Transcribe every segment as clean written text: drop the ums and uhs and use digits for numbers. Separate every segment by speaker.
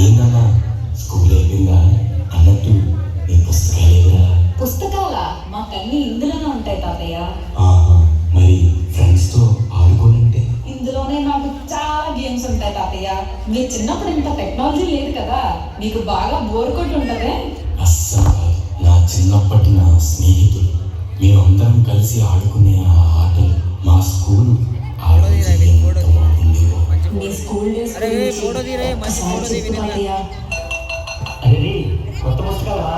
Speaker 1: ఏందన్నా స్కూల్ అయిపోయిందా అన్నట్టు నీ పుస్తకాలేదా?
Speaker 2: పుస్తకాలా? మాకన్నీ ఇందులోనే ఉంటాయి తాతయ్య.
Speaker 1: మరి ఫ్రెండ్స్ తో ఆడుకోనంటే?
Speaker 2: ఇందులోనే నాకు చాలా గేమ్స్ ఉంటాయి తాతయ్య. మీ చిన్నప్పుడు ఇంత టెక్నాలజీ లేదు కదా, మీకు బాగా బోర్ కొట్టి ఉంటదే.
Speaker 1: అస్సలు నా చిన్నప్పటి నా స్నేహితులు మేమందరం కలిసి ఆడుకునే ఆ ఆటలు మా స్కూల్
Speaker 2: మీ స్కూల్ డేస్ తాతయ్య.
Speaker 1: అరే కొత్త పుస్తకాలా?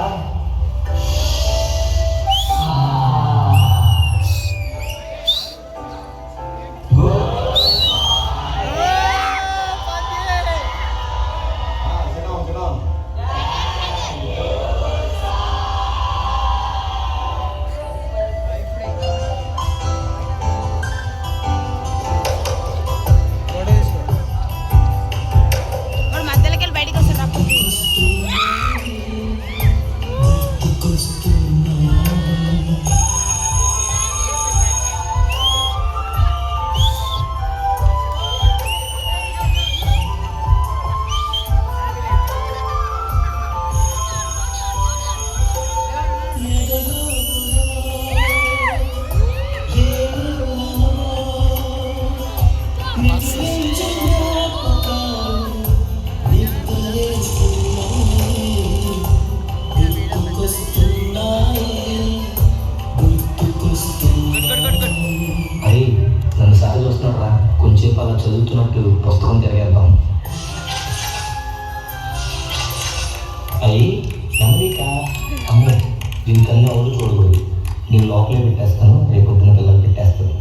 Speaker 3: నన్ను సారి చూస్తున్నాడు, కొంచెంసేపు అలా చదువుతున్నట్టు పుస్తకం తిరగేద్దాం. అయ్యి అమెరిక అమ్మాయి దీనికన్నా ఎవరు చూడకూడదు. నేను లోపలే పెట్టేస్తాను, రేపు పొద్దున పిల్లలు పెట్టేస్తాను.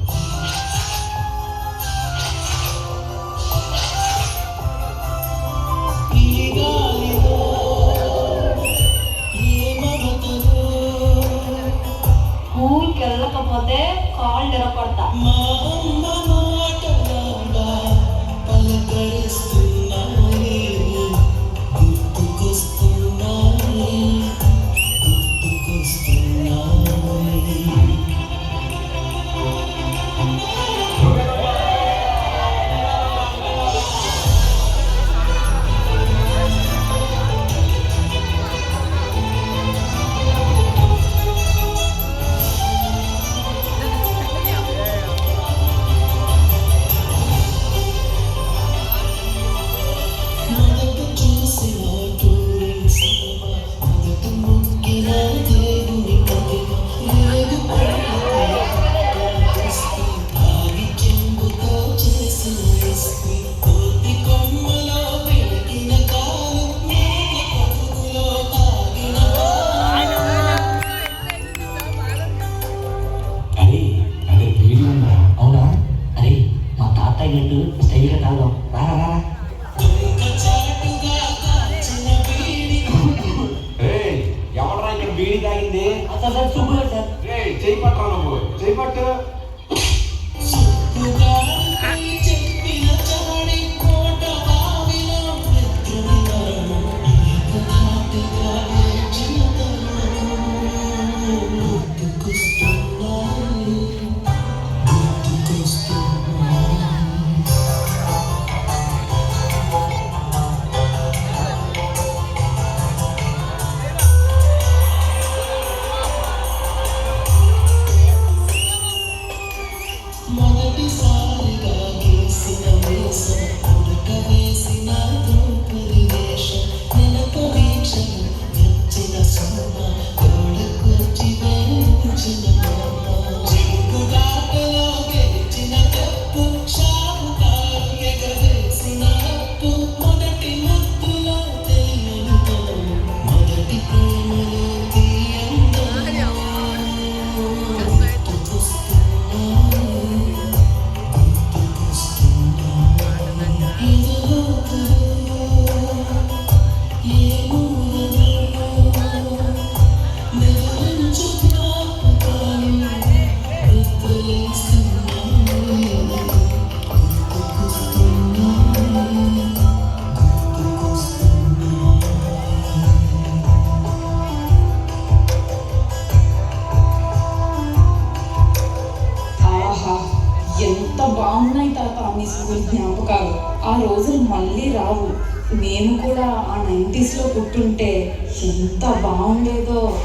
Speaker 2: స్కూల్కి వెళ్ళకపోతే కాళ్ళు ఎరపడతా.
Speaker 3: స్టైల్గా తాగుదాం, రారా రారా.
Speaker 1: ఎవడరా ఇక్కడ బీడి తాగింది?
Speaker 3: సార్ చూపులేదు సార్.
Speaker 1: చేయి పట్టరా, నువ్వు చేయి పట్టు.
Speaker 2: తాత మీ స్కూల్ జ్ఞాపకాలు. ఆ రోజులు మళ్ళీ రావు. మేము కూడా ఆ 90s లో పుట్టుంటే ఎంత బాగుండేదో.